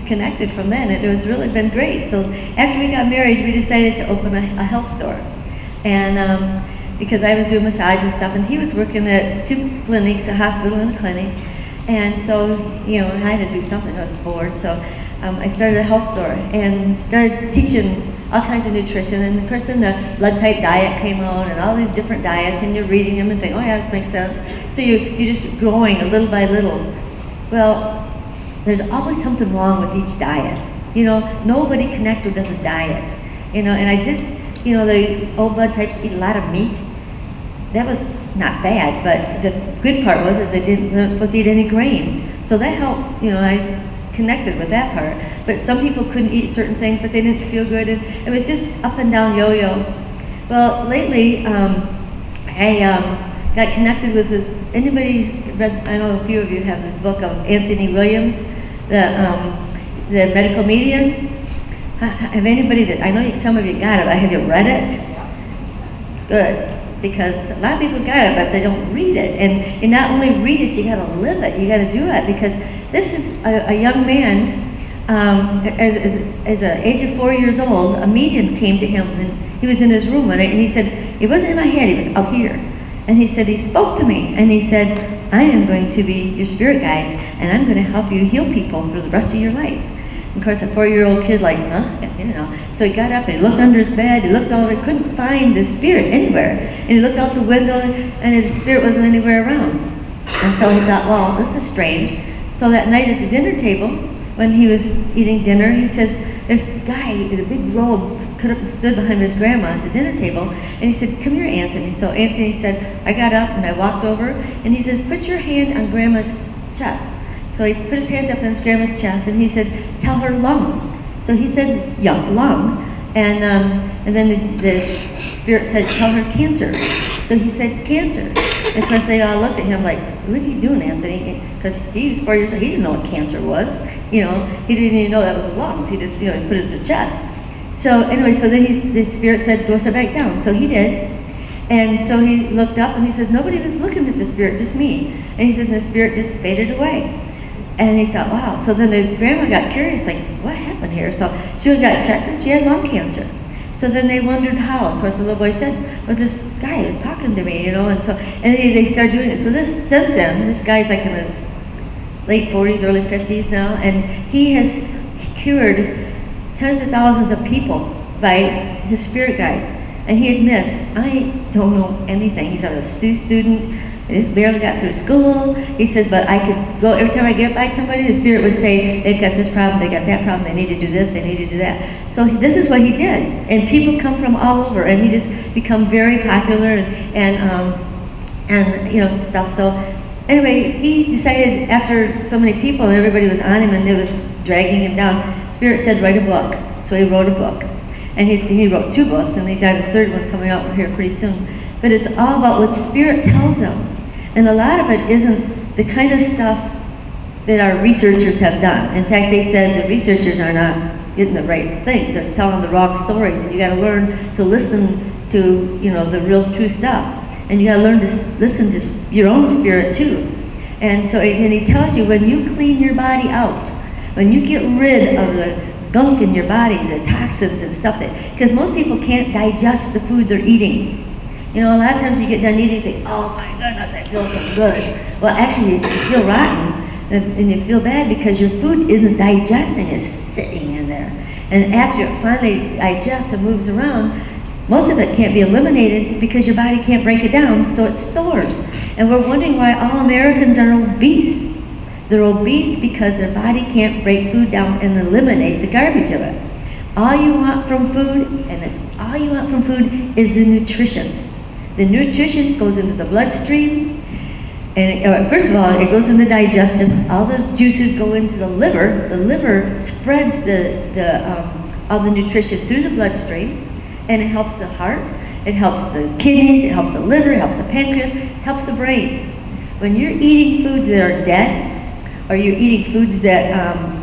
just connected from then, and it was really been great. So after we got married, we decided to open a health store. And because I was doing massage and stuff, and he was working at 2 clinics, a hospital and a clinic. And so, you know, I had to do something. I was bored, so I started a health store and started teaching all kinds of nutrition. And of course, then the blood type diet came out, and all these different diets, and you're reading them and think, oh yeah, this makes sense. So you're just growing a little by little. Well, there's always something wrong with each diet. You know, nobody connected with the diet. You know, and I just, you know, the old blood types eat a lot of meat. That was not bad, but the good part was is they weren't supposed to eat any grains. So that helped, you know, I connected with that part. But some people couldn't eat certain things, but they didn't feel good, and it was just up and down yo-yo. Well, lately, I got connected with this, anybody read, I know a few of you have this book of Anthony Williams, the medical medium. Have anybody that, I know some of you got it, but have you read it? Good. Because a lot of people got it, but they don't read it. And you not only read it, you gotta live it, you gotta do it. Because this is a young man, as an age of 4 years old, a medium came to him, and he was in his room one night, and he said, it wasn't in my head, he was out here. And he said, he spoke to me, and he said, I am going to be your spirit guide, and I'm gonna help you heal people for the rest of your life. Of course, a 4-year-old kid like, huh? You know. So he got up and he looked under his bed, he looked all over, he couldn't find the spirit anywhere. And he looked out the window and the spirit wasn't anywhere around. And so he thought, well, this is strange. So that night at the dinner table, when he was eating dinner, he says, this guy in a big robe stood behind his grandma at the dinner table, and he said, come here, Anthony. So Anthony said, I got up and I walked over, and he said, put your hand on grandma's chest. So he put his hands up on his grandma's chest, and he said, tell her lung. So he said, yeah, lung. And then the spirit said, tell her cancer. So he said, cancer. And of course, they all looked at him like, what are you doing, Anthony? Because he was 4 years old, he didn't know what cancer was. You know, he didn't even know that was the lungs. He just, you know, he put it in his chest. So anyway, so then the spirit said, go sit back down. So he did. And so he looked up and he says, nobody was looking at the spirit, just me. And he said, and the spirit just faded away. And he thought, wow. So then the grandma got curious, like, what happened here? So she got checked and she had lung cancer. So then they wondered how. Of course, the little boy said, well, this guy was talking to me, you know, and they started doing it. So since then, this guy's like in his late 40s, early 50s now, and he has cured tens of thousands of people by his spirit guide. And he admits, I don't know anything. He's a student. I just barely got through school. He says, but I could go, every time I get by somebody, the spirit would say, they've got this problem, they got that problem, they need to do this, they need to do that. So this is what he did. And people come from all over, and he just become very popular and you know, stuff. So anyway, he decided after so many people, and everybody was on him, and it was dragging him down, Spirit said, write a book. So he wrote a book. And he wrote 2 books, and he's got his 3rd one coming out here pretty soon. But it's all about what Spirit tells him. And a lot of it isn't the kind of stuff that our researchers have done. In fact, they said the researchers are not getting the right things. They're telling the wrong stories. And you gotta learn to listen to, you know, the real true stuff. And you gotta learn to listen to your own spirit too. And so, and he tells you when you clean your body out, when you get rid of the gunk in your body, the toxins and stuff, because most people can't digest the food they're eating. You know, a lot of times you get done eating, you think, oh my goodness, I feel so good. Well, actually, you feel rotten, and you feel bad because your food isn't digesting, it's sitting in there. And after it finally digests and moves around, most of it can't be eliminated because your body can't break it down, so it stores. And we're wondering why all Americans are obese. They're obese because their body can't break food down and eliminate the garbage of it. All you want from food, and that's all you want from food, is the nutrition. The nutrition goes into the bloodstream, and first of all, it goes into digestion. All the juices go into the liver. The liver spreads all the nutrition through the bloodstream, and it helps the heart, it helps the kidneys, it helps the liver, it helps the pancreas, it helps the brain. When you're eating foods that are dead, or you're eating foods that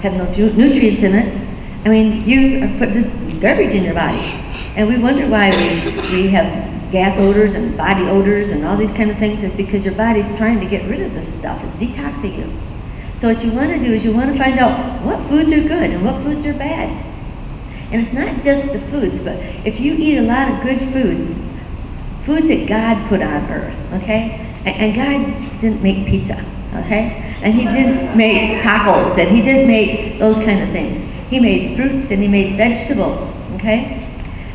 have no nutrients in it, I mean, you are put this garbage in your body. And we wonder why we have gas odors and body odors and all these kind of things. Is because your body's trying to get rid of this stuff. It's detoxing you. So what you want to do is you want to find out what foods are good and what foods are bad. And it's not just the foods, but if you eat a lot of good foods, foods that God put on earth, okay? And God didn't make pizza, okay? And he didn't make tacos, and he didn't make those kind of things. He made fruits and he made vegetables, okay?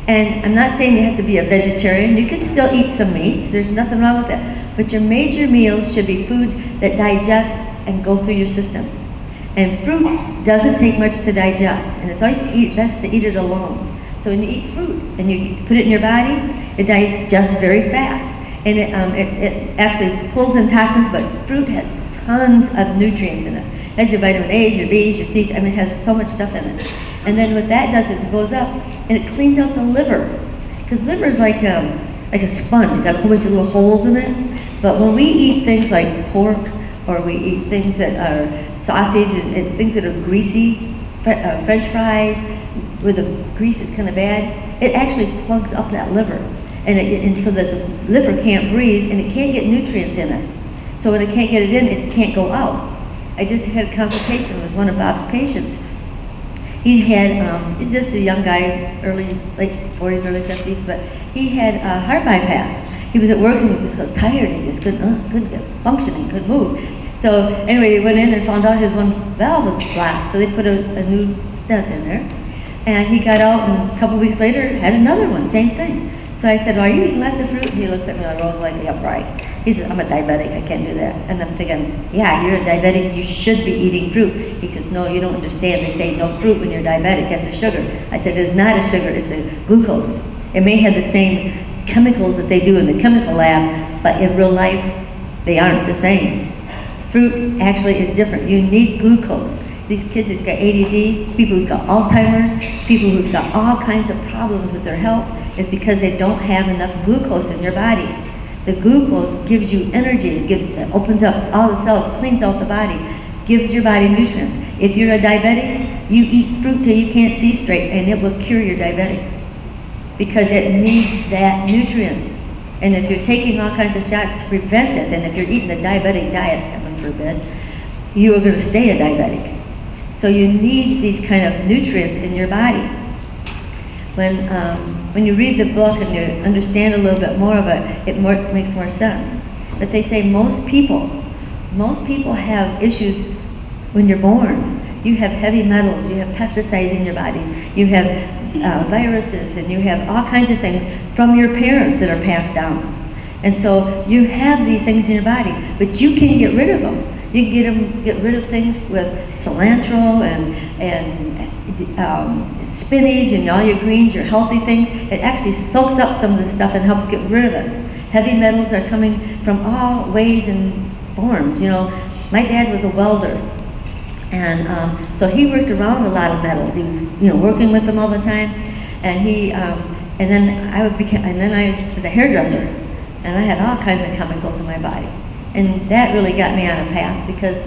And I'm not saying you have to be a vegetarian. You could still eat some meats. There's nothing wrong with that. But your major meals should be foods that digest and go through your system. And fruit doesn't take much to digest, and it's always best to eat it alone. So when you eat fruit and you put it in your body, it digests very fast. And it actually pulls in toxins, but fruit has tons of nutrients in it. It has your vitamin A's, your B's, your C's, it has so much stuff in it. And then what that does is it goes up and it cleans out the liver. Because liver is like a sponge, it's got a whole bunch of little holes in it. But when we eat things like pork, or we eat things that are sausage and things that are greasy, French fries, where the grease is kind of bad, it actually plugs up that liver. And so that the liver can't breathe and it can't get nutrients in it. So when it can't get it in, it can't go out. I just had a consultation with one of Bob's patients. He had, he's just a young guy, late 40s, early 50s, but he had a heart bypass. He was at work and he was just so tired and he just couldn't get functioning, couldn't move. So anyway, they went in and found out his one valve was blocked, so they put a new stent in there. And he got out and a couple weeks later had another one, same thing. So I said, well, are you eating lots of fruit? And he looks at me like, I was like, yeah, right. He said, I'm a diabetic, I can't do that. And I'm thinking, yeah, you're a diabetic, you should be eating fruit. He goes, no, you don't understand. They say no fruit when you're diabetic, that's a sugar. I said, it's not a sugar, it's a glucose. It may have the same chemicals that they do in the chemical lab, but in real life, they aren't the same. Fruit actually is different. You need glucose. These kids who've got ADD, people who've got Alzheimer's, people who've got all kinds of problems with their health, it's because they don't have enough glucose in your body. The glucose gives you energy, it opens up all the cells, cleans out the body, gives your body nutrients. If you're a diabetic, you eat fruit till you can't see straight and it will cure your diabetic because it needs that nutrient. And if you're taking all kinds of shots to prevent it, and if you're eating a diabetic diet, heaven forbid, you are going to stay a diabetic. So you need these kind of nutrients in your body. When you read the book and you understand a little bit more of it, it makes more sense. But they say most people have issues when you're born. You have heavy metals, you have pesticides in your body, you have viruses, and you have all kinds of things from your parents that are passed down. And so you have these things in your body, but you can get rid of them. You can get rid of things with cilantro and spinach and all your greens, your healthy things. It actually soaks up some of this stuff and helps get rid of it. Heavy metals are coming from all ways and forms. You know, my dad was a welder, and so he worked around a lot of metals. He was, working with them all the time, and then I was a hairdresser, and I had all kinds of chemicals in my body. And that really got me on a path because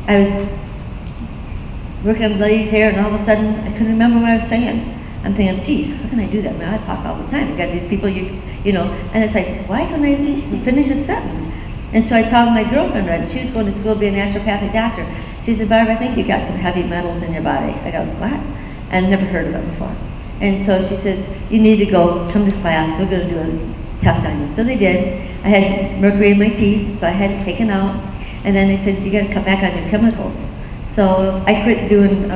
I was working on ladies' hair and all of a sudden I couldn't remember what I was saying. I'm thinking, geez, how can I do that? I talk all the time. You got these people, and it's like, why couldn't I finish a sentence? And so I talked to my girlfriend, and she was going to school to be a naturopathic doctor. She said, Barb, I think you got some heavy metals in your body. I go, what? I'd never heard of it before. And so she says, you need to come to class. We're going to do a test on you. So they did. I had mercury in my teeth, so I had it taken out. And then they said, you got to cut back on your chemicals. So I quit doing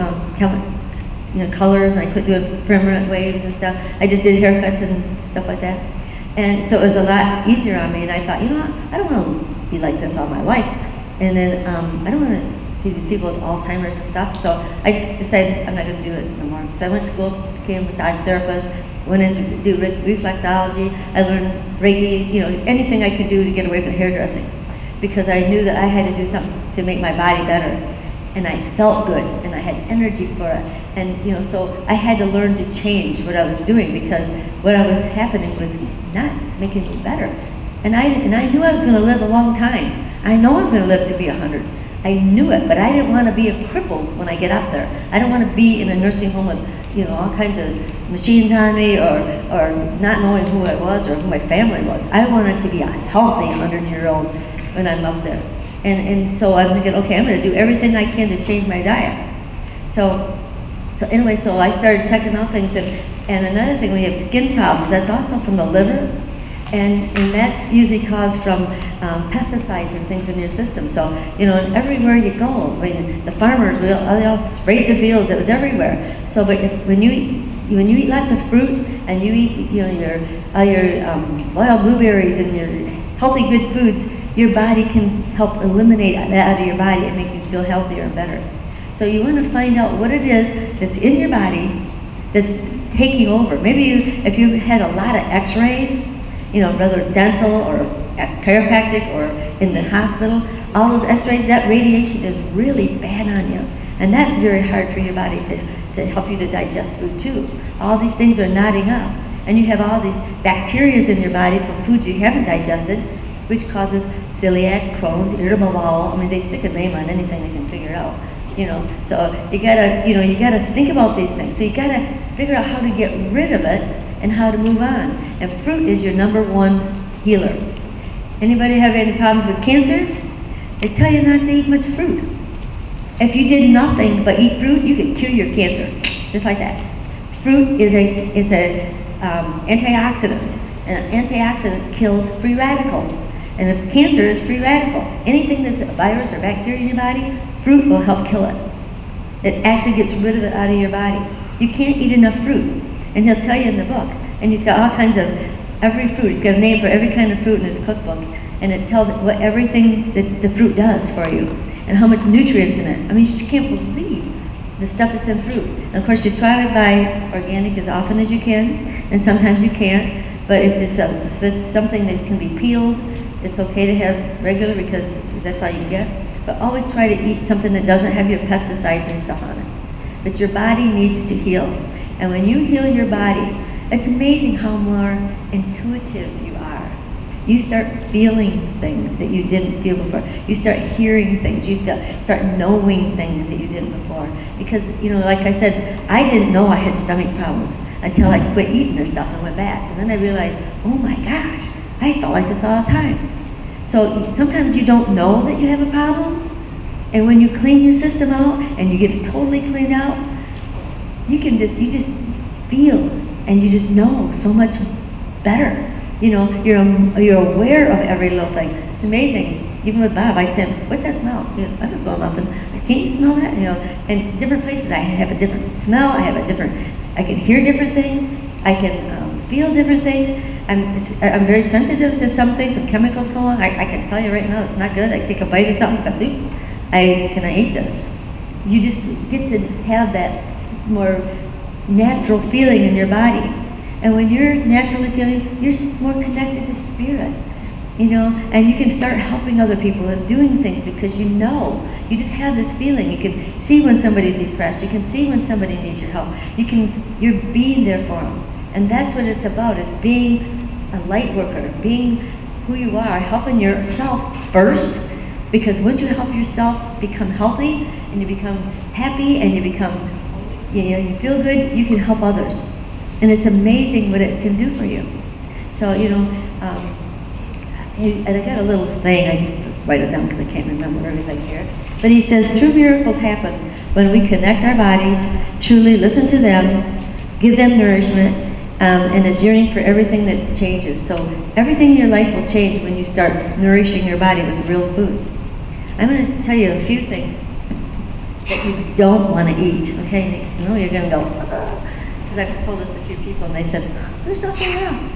colors, and I quit doing permanent waves and stuff. I just did haircuts and stuff like that. And so it was a lot easier on me. And I thought, I don't want to be like this all my life. And then I don't want to be these people with Alzheimer's and stuff. So I just decided I'm not going to do it no more. So I went to school, became a massage therapist, went in to do reflexology. I learned Reiki, anything I could do to get away from hairdressing, because I knew that I had to do something to make my body better. And I felt good, and I had energy for it. And so I had to learn to change what I was doing, because what was happening was not making me better. And I knew I was going to live a long time. I know I'm going to live to be 100. I knew it, but I didn't want to be a crippled when I get up there. I don't want to be in a nursing home with, all kinds of machines on me, or not knowing who I was or who my family was. I wanted to be a healthy 100-year-old when I'm up there. And so I'm thinking, okay, I'm going to do everything I can to change my diet. So anyway, so I started checking out things, and another thing, when you have skin problems, that's also from the liver, and that's usually caused from pesticides and things in your system. So, and everywhere you go, I mean, the farmers, they all sprayed their fields, it was everywhere. So, but when you eat lots of fruit, and you eat, your wild blueberries and your healthy, good foods, your body can help eliminate that out of your body and make you feel healthier and better. So you want to find out what it is that's in your body that's taking over. Maybe if you had a lot of x-rays, whether dental or chiropractic or in the hospital, all those x-rays, that radiation is really bad on you. And that's very hard for your body to help you to digest food too. All these things are knotting up. And you have all these bacteria in your body from foods you haven't digested, which causes celiac, Crohn's, irritable bowel. I mean, they stick a name on anything they can figure out. So you gotta think about these things. So you gotta figure out how to get rid of it and how to move on. And fruit is your #1 healer. Anybody have any problems with cancer? They tell you not to eat much fruit. If you did nothing but eat fruit, you could cure your cancer, just like that. Fruit is a antioxidant, and an antioxidant kills free radicals. And if cancer is free radical, anything that's a virus or bacteria in your body, fruit will help kill it. It actually gets rid of it out of your body. You can't eat enough fruit. And he'll tell you in the book, and he's got all kinds of, every fruit, he's got a name for every kind of fruit in his cookbook, and it tells what everything that the fruit does for you, and how much nutrients in it. I mean, you just can't believe the stuff that's in fruit. And of course, you try to buy organic as often as you can, and sometimes you can't, but if it's something that can be peeled, it's okay to have regular because that's all you get. But always try to eat something that doesn't have your pesticides and stuff on it. But your body needs to heal. And when you heal your body, it's amazing how more intuitive you are. You start feeling things that you didn't feel before. You start hearing things. You start knowing things that you didn't before. Because, like I said, I didn't know I had stomach problems until I quit eating this stuff and went back. And then I realized, oh my gosh, I felt like this all the time. So sometimes you don't know that you have a problem. And when you clean your system out and you get it totally cleaned out, you just feel and you just know so much better. You're aware of every little thing. It's amazing. Even with Bob, I'd say, what's that smell? I don't smell nothing. Can't you smell that? And different places I have a different smell. I can hear different things. I can feel different things. I'm very sensitive to some things. Some chemicals come along. I can tell you right now, it's not good. I take a bite of something. Can I eat this? You just get to have that more natural feeling in your body. And when you're naturally feeling, you're more connected to spirit, and you can start helping other people and doing things because you just have this feeling. You can see when somebody's depressed. You can see when somebody needs your help. You're being there for them. And that's what it's about, is being a light worker, being who you are, helping yourself first, because once you help yourself become healthy and you become happy and you become, you feel good, you can help others. And it's amazing what it can do for you. So, and I got a little thing, I need to write it down because I can't remember everything here. But he says, true miracles happen when we connect our bodies, truly listen to them, give them nourishment, and is yearning for everything that changes. So everything in your life will change when you start nourishing your body with real foods. I'm going to tell you a few things that you don't want to eat. Okay, I know you're going to go, because I've told this to a few people, and they said, there's nothing wrong.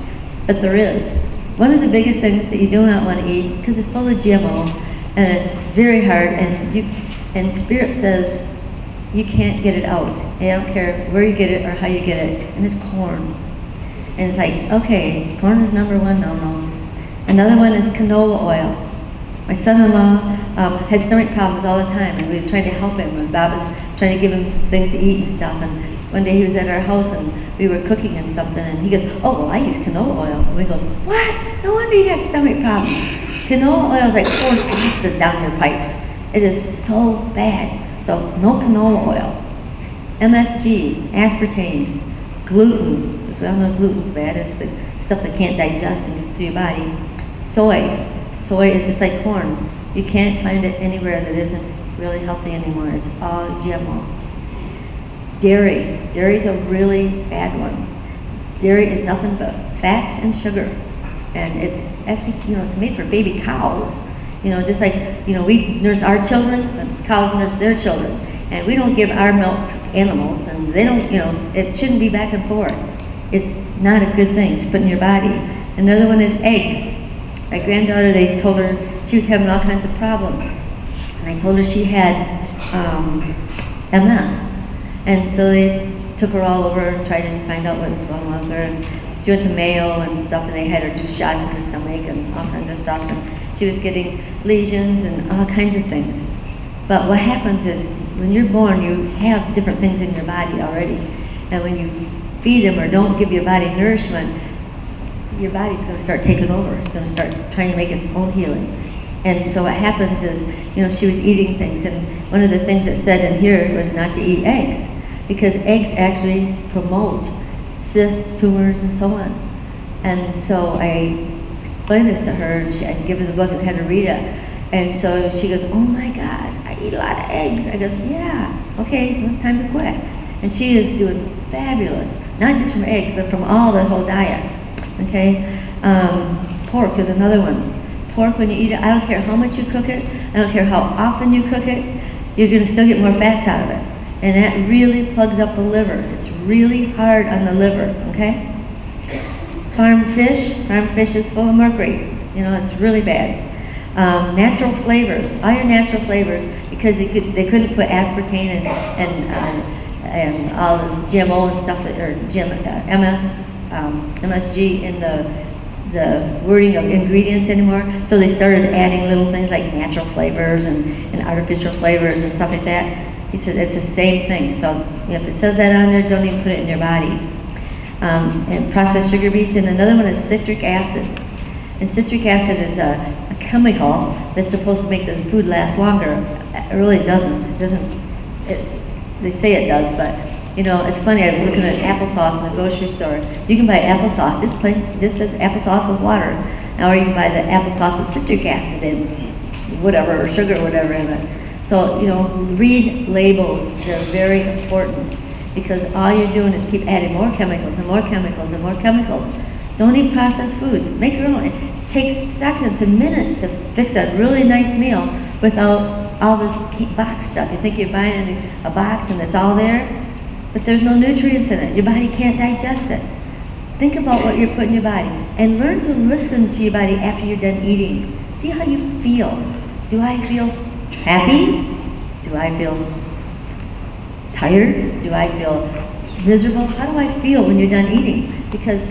But there is. One of the biggest things that you do not want to eat, because it's full of GMO, and it's very hard, and Spirit says you can't get it out. I don't care where you get it or how you get it, and it's corn. And it's like, okay, corn is #1, no. Another one is canola oil. My son-in-law had stomach problems all the time, and we were trying to help him, and Bob was trying to give him things to eat and stuff, and one day he was at our house, and we were cooking and something, and he goes, oh, well, I use canola oil. And we goes, what? No wonder you got stomach problems. Canola oil is like pouring acid down your pipes. It is so bad. So no canola oil. MSG, aspartame, gluten, because we all know gluten's bad. It's the stuff that can't digest and gets through your body. Soy is just like corn. You can't find it anywhere that isn't really healthy anymore. It's all GMO. Dairy's a really bad one. Dairy is nothing but fats and sugar. And it actually, it's made for baby cows. Just like, we nurse our children, but cows nurse their children. And we don't give our milk to animals, and they don't, it shouldn't be back and forth. It's not a good thing to put in your body. Another one is eggs. My granddaughter, they told her she was having all kinds of problems. And I told her she had MS. And so they took her all over and tried to find out what was wrong with her. And she went to Mayo and stuff, and they had her do shots in her stomach and all kinds of stuff. And she was getting lesions and all kinds of things. But what happens is, when you're born, you have different things in your body already. And when you feed them or don't give your body nourishment, your body's going to start taking over. It's going to start trying to make its own healing. And so what happens is, she was eating things. And one of the things that said in here was not to eat eggs, because eggs actually promote cysts, tumors, and so on. And so I explained this to her, and I gave her the book and had her read it. And so she goes, oh my God, I eat a lot of eggs. I go, yeah, okay, well, time to quit. And she is doing fabulous, not just from eggs, but from the whole diet, okay? Pork is another one. Pork, when you eat it, I don't care how much you cook it, I don't care how often you cook it, you're gonna still get more fats out of it. And that really plugs up the liver. It's really hard on the liver, okay? Farm fish is full of mercury. It's really bad. Natural flavors, all your natural flavors, because they couldn't put aspartame and all this GMO and stuff or MSG in the wording of ingredients anymore. So they started adding little things like natural flavors and artificial flavors and stuff like that. He said it's the same thing. So if it says that on there, don't even put it in your body. And processed sugar beets, and another one is citric acid. And citric acid is a chemical that's supposed to make the food last longer. It really doesn't. They say it does, but it's funny. I was looking at applesauce in the grocery store. You can buy applesauce just as applesauce with water, or you can buy the applesauce with citric acid and whatever, or sugar or whatever in it. So read labels. They're very important, because all you're doing is keep adding more chemicals and more chemicals and more chemicals. Don't eat processed foods. Make your own. It takes seconds and minutes to fix a really nice meal without all this box stuff. You think you're buying a box and it's all there, but there's no nutrients in it. Your body can't digest it. Think about what you're putting in your body, and learn to listen to your body after you're done eating. See how you feel. Do I feel happy? Do I feel tired? Do I feel miserable? How do I feel when you're done eating? Because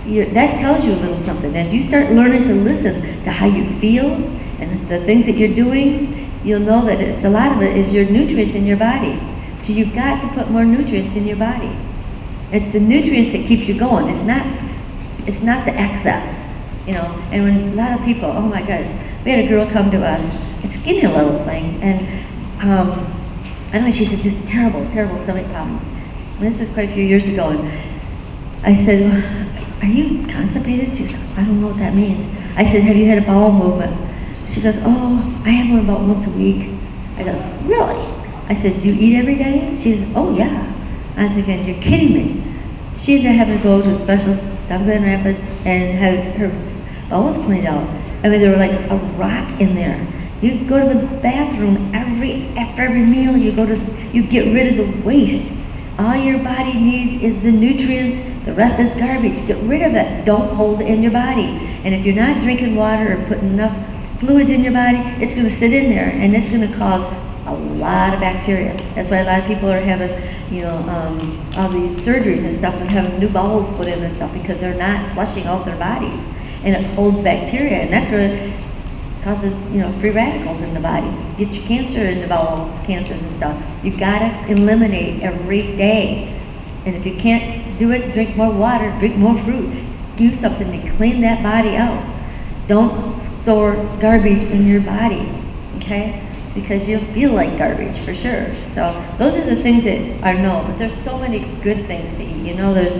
that tells you a little something. And if you start learning to listen to how you feel and the things that you're doing, you'll know that a lot of it is your nutrients in your body. So you've got to put more nutrients in your body. It's the nutrients that keeps you going. It's not the excess, And when a lot of people, oh my gosh, we had a girl come to us, a skinny little thing, and I don't know, she said just terrible stomach problems. And this was quite a few years ago, and I said, are you constipated? She said, I don't know what that means. I said, have you had a bowel movement? She goes, oh, I have one about once a week. I goes, really? I said, do you eat every day? She says, oh yeah. I'm thinking, you're kidding me. She ended up having to go to a specialist down in Grand Rapids and have her bowels cleaned out. I mean, they were like a rock in there. You go to the bathroom after every meal. You get rid of the waste. All your body needs is the nutrients. The rest is garbage. Get rid of it. Don't hold it in your body. And if you're not drinking water or putting enough fluids in your body, it's going to sit in there, and it's going to cause a lot of bacteria. That's why a lot of people are having, all these surgeries and stuff, and having new bowels put in and stuff, because they're not flushing out their bodies, and it holds bacteria, and that's where it causes, free radicals in the body. Get your cancer in the bowels, cancers and stuff. You gotta eliminate every day, and if you can't do it, drink more water, drink more fruit, do something to clean that body out. Don't store garbage in your body, okay? Because you'll feel like garbage for sure. So those are the things that are known, but there's so many good things to eat. There's